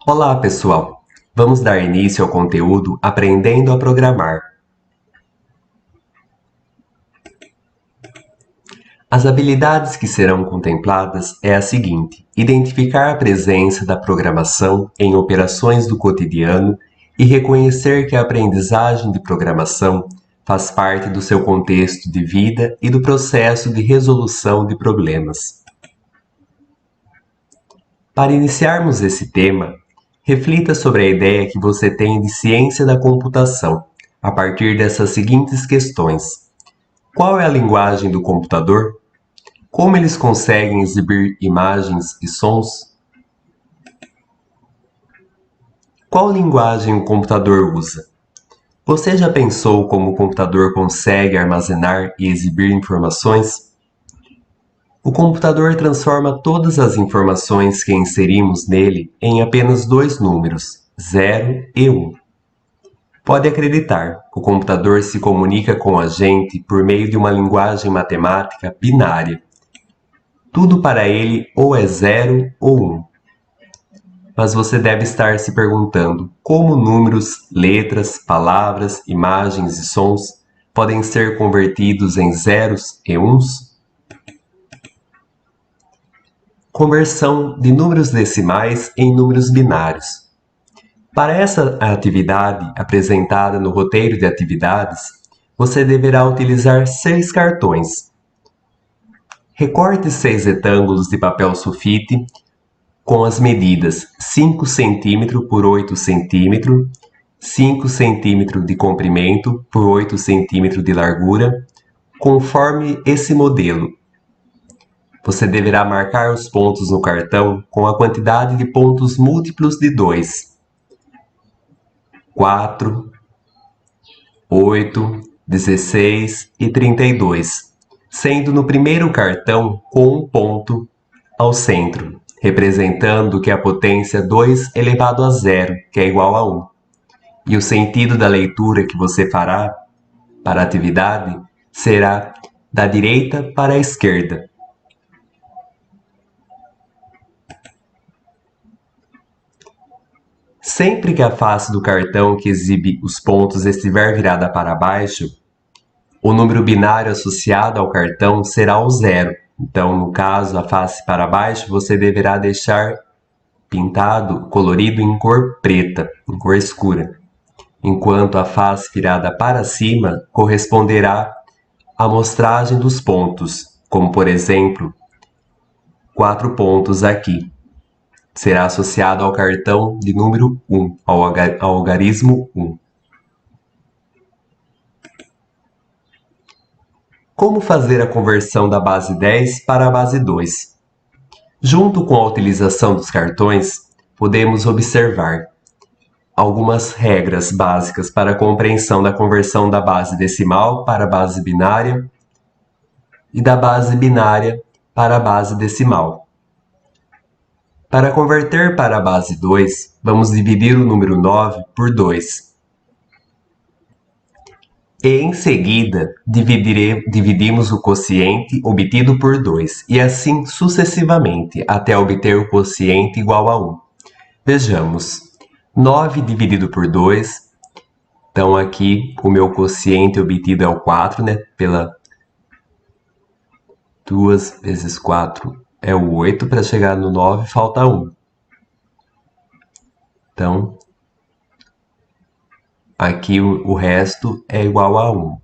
Olá, pessoal! Vamos dar início ao conteúdo Aprendendo a Programar. As habilidades que serão contempladas é a seguinte: identificar a presença da programação em operações do cotidiano e reconhecer que a aprendizagem de programação faz parte do seu contexto de vida e do processo de resolução de problemas. Para iniciarmos esse tema, reflita sobre a ideia que você tem de ciência da computação, a partir dessas seguintes questões: qual é a linguagem do computador? Como eles conseguem exibir imagens e sons? Qual linguagem o computador usa? Você já pensou como o computador consegue armazenar e exibir informações? O computador transforma todas as informações que inserimos nele em apenas dois números, 0 e 1. Pode acreditar, o computador se comunica com a gente por meio de uma linguagem matemática binária. Tudo para ele ou é 0 ou 1. Mas você deve estar se perguntando como números, letras, palavras, imagens e sons podem ser convertidos em zeros e uns? Conversão de números decimais em números binários. Para essa atividade apresentada no roteiro de atividades, você deverá utilizar 6 cartões. Recorte 6 retângulos de papel sulfite com as medidas 5 cm por 8 cm, 5 cm de comprimento por 8 cm de largura, conforme esse modelo. Você deverá marcar os pontos no cartão com a quantidade de pontos múltiplos de 2. 4, 8, 16 e 32, sendo no primeiro cartão com um ponto ao centro, representando que a potência 2 elevado a zero, que é igual a 1. E o sentido da leitura que você fará para a atividade será da direita para a esquerda. Sempre que a face do cartão que exibe os pontos estiver virada para baixo, o número binário associado ao cartão será o zero. Então, no caso, a face para baixo, você deverá deixar pintado, colorido em cor preta, em cor escura, enquanto a face virada para cima corresponderá à amostragem dos pontos, como por exemplo, 4 pontos aqui. Será associado ao cartão de número 1, ao algarismo 1. Como fazer a conversão da base 10 para a base 2? Junto com a utilização dos cartões, podemos observar algumas regras básicas para a compreensão da conversão da base decimal para a base binária e da base binária para a base decimal. Para converter para a base 2, vamos dividir o número 9 por 2. E em seguida, dividimos o quociente obtido por 2, e assim sucessivamente, até obter o quociente igual a 1. Vejamos, 9 dividido por 2, então aqui o meu quociente obtido é o 4, né? Pela 2 vezes 4 é o 8, para chegar no 9 falta 1. Então, aqui o resto é igual a 1.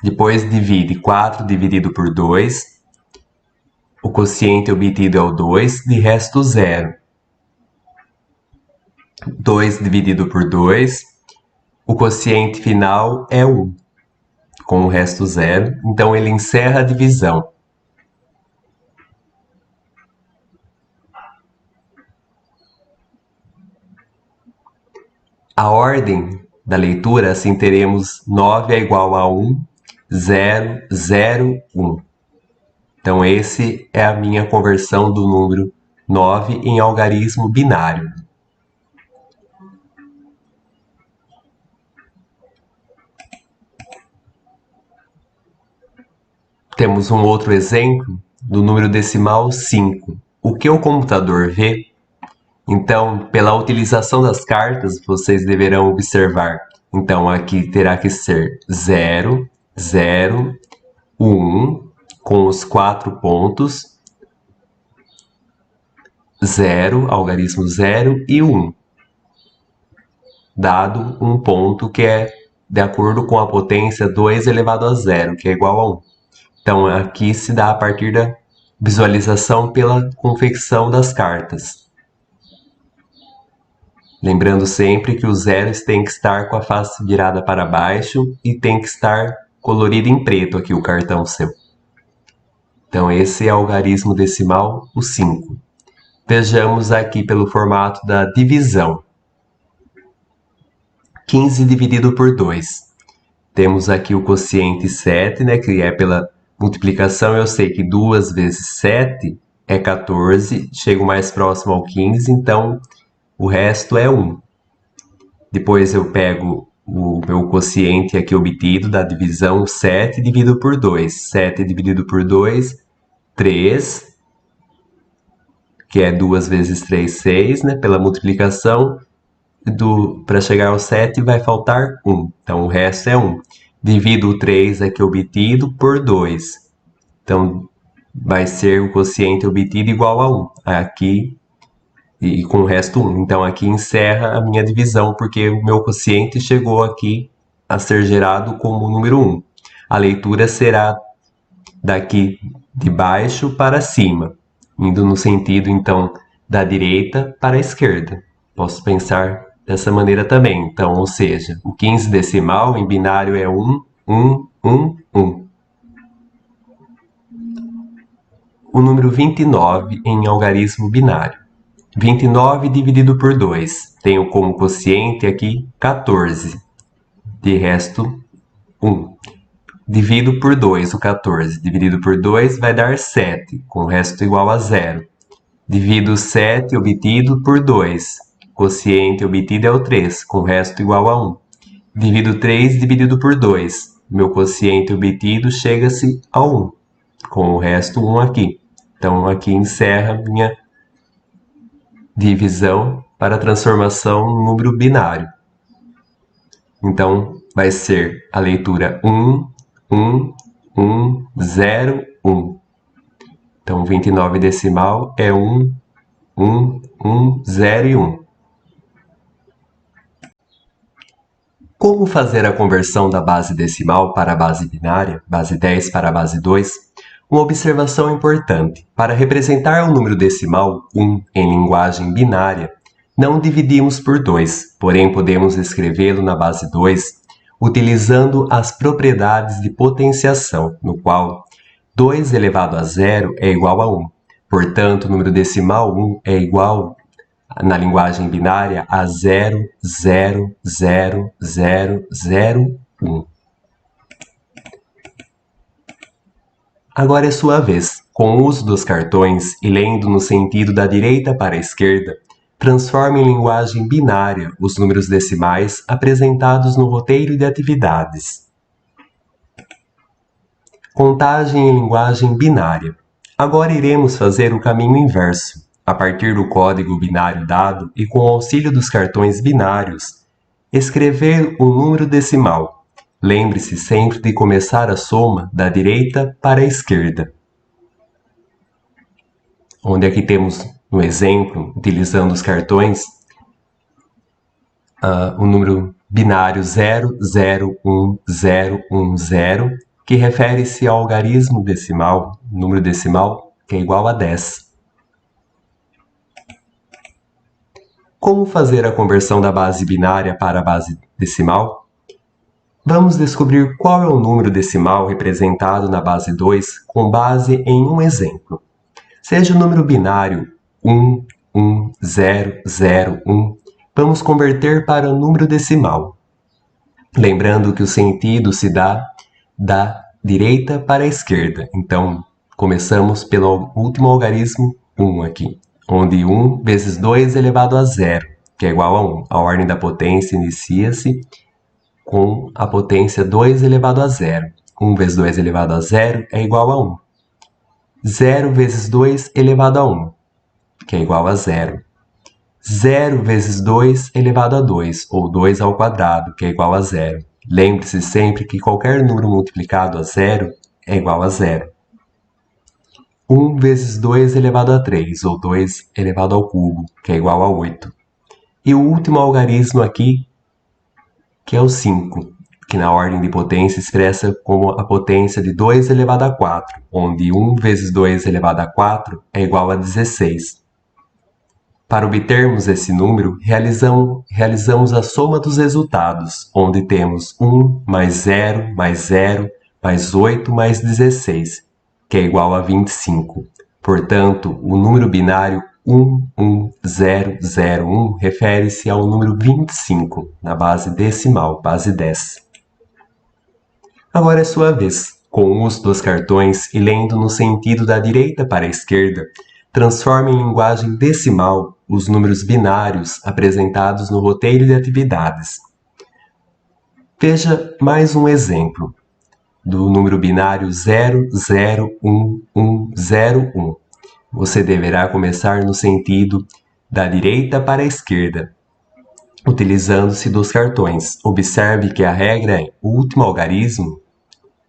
Depois divide 4 dividido por 2. O quociente obtido é o 2, de resto 0. 2 dividido por 2. O quociente final é 1, com o resto 0. Então, ele encerra a divisão. A ordem da leitura, assim teremos 9 é igual a 1, 0, 0, 1. Então, esse é a minha conversão do número 9 em algarismo binário. Temos um outro exemplo do número decimal 5. O que o computador vê? Então, pela utilização das cartas, vocês deverão observar. Então, aqui terá que ser 0, 0, 1, com os 4 pontos, 0, algarismo 0 e 1, dado um ponto que é de acordo com a potência 2 elevado a 0, que é igual a 1. Então, aqui se dá a partir da visualização pela confecção das cartas. Lembrando sempre que os zeros têm que estar com a face virada para baixo e tem que estar colorido em preto aqui o cartão seu. Então, esse é o algarismo decimal, o 5. Vejamos aqui pelo formato da divisão. 15 dividido por 2. Temos aqui o quociente 7, né, que é pela multiplicação. Eu sei que 2 vezes 7 é 14, chego mais próximo ao 15, então o resto é 1. Depois eu pego o meu quociente aqui obtido da divisão, 7 dividido por 2. 7 dividido por 2, 3, que é 2 vezes 3, 6, né? Pela multiplicação, para chegar ao 7 vai faltar 1. Então, o resto é 1. Divido o 3 aqui obtido por 2. Então, vai ser o quociente obtido igual a 1. Aqui, e com o resto 1. Então, aqui encerra a minha divisão, porque o meu quociente chegou aqui a ser gerado como número 1. A leitura será daqui de baixo para cima, indo no sentido, então, da direita para a esquerda. Posso pensar dessa maneira também. Então, ou seja, o 15 decimal em binário é 1, 1, 1, 1. O número 29 em algarismo binário. 29 dividido por 2. Tenho como quociente aqui 14. De resto, 1. Divido por 2 o 14. Dividido por 2 vai dar 7, com o resto igual a 0. Divido 7 obtido por 2. Quociente obtido é o 3, com o resto igual a 1. Divido 3 dividido por 2. Meu quociente obtido chega-se a 1, com o resto 1 aqui. Então, aqui encerra minha divisão para transformação no número binário. Então, vai ser a leitura 1, 1, 1, 0, 1. Então, 29 decimal é 1, 1, 1, 0 e 1. Como fazer a conversão da base decimal para a base binária, base 10 para a base 2? Uma observação importante. Para representar o número decimal 1 em linguagem binária, não dividimos por 2, porém podemos escrevê-lo na base 2 utilizando as propriedades de potenciação, no qual 2 elevado a 0 é igual a 1. Portanto, o número decimal 1 é igual, na linguagem binária, a 0, 0, 0, 0, 0, 1. Agora é sua vez. Com o uso dos cartões e lendo no sentido da direita para a esquerda, transforme em linguagem binária os números decimais apresentados no roteiro de atividades. Contagem em linguagem binária. Agora iremos fazer o caminho inverso. A partir do código binário dado e com o auxílio dos cartões binários, escrever o número decimal. Lembre-se sempre de começar a soma da direita para a esquerda. Onde aqui temos, no exemplo, utilizando os cartões, o número binário 0, 0, 1, 0, 1, 0, que refere-se ao algarismo decimal, número decimal, que é igual a 10. Como fazer a conversão da base binária para a base decimal? Vamos descobrir qual é o número decimal representado na base 2 com base em um exemplo. Seja o número binário 1, 1, 0, 0, 1, vamos converter para o número decimal. Lembrando que o sentido se dá da direita para a esquerda. Então, começamos pelo último algarismo 1 aqui, onde 1 vezes 2 elevado a 0, que é igual a 1. A ordem da potência inicia-se com a potência 2 elevado a 0. 1 vezes 2 elevado a 0 é igual a 1. 0 vezes 2 elevado a 1, que é igual a 0. 0 vezes 2 elevado a 2, ou 2 ao quadrado, que é igual a 0. Lembre-se sempre que qualquer número multiplicado a 0 é igual a 0. 1 vezes 2 elevado a 3, ou 2 elevado ao cubo, que é igual a 8. E o último algarismo aqui, que é o 5, que na ordem de potência expressa como a potência de 2 elevado a 4, onde 1 vezes 2 elevado a 4 é igual a 16. Para obtermos esse número, realizamos a soma dos resultados, onde temos 1 mais 0 mais 0 mais 8 mais 16, que é igual a 25. Portanto, o número binário 11001 refere-se ao número 25, na base decimal, base 10. Agora é sua vez. Com o uso dos cartões e lendo no sentido da direita para a esquerda, transforme em linguagem decimal os números binários apresentados no roteiro de atividades. Veja mais um exemplo do número binário 001101. Você deverá começar no sentido da direita para a esquerda, utilizando-se dos cartões. Observe que a regra é o último algarismo,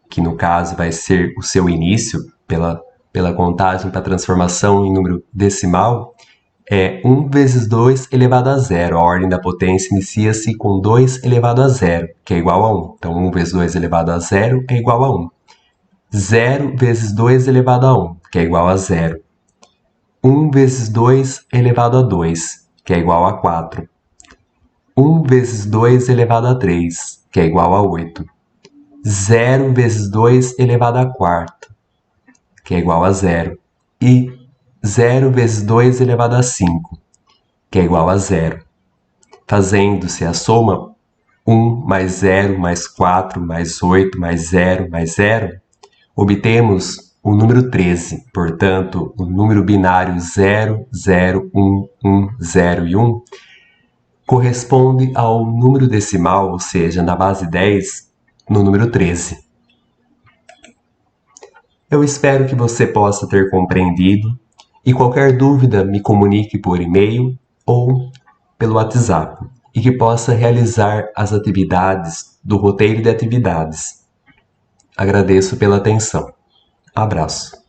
que no caso vai ser o seu início, pela contagem para transformação em número decimal, é 1 vezes 2 elevado a 0. A ordem da potência inicia-se com 2 elevado a 0, que é igual a 1. Então, 1 vezes 2 elevado a 0 é igual a 1. 0 vezes 2 elevado a 1, que é igual a 0. 1 vezes 2 elevado a 2, que é igual a 4. 1 vezes 2 elevado a 3, que é igual a 8. 0 vezes 2 elevado a quarto, que é igual a 0. E 0 vezes 2 elevado a 5, que é igual a 0. Fazendo-se a soma 1 mais 0 mais 4 mais 8 mais 0 mais 0, obtemos o número 13. Portanto, o número binário 0, 0, 1, 1, 0 e 1 corresponde ao número decimal, ou seja, na base 10, no número 13. Eu espero que você possa ter compreendido e qualquer dúvida me comunique por e-mail ou pelo WhatsApp e que possa realizar as atividades do roteiro de atividades. Agradeço pela atenção. Abraço.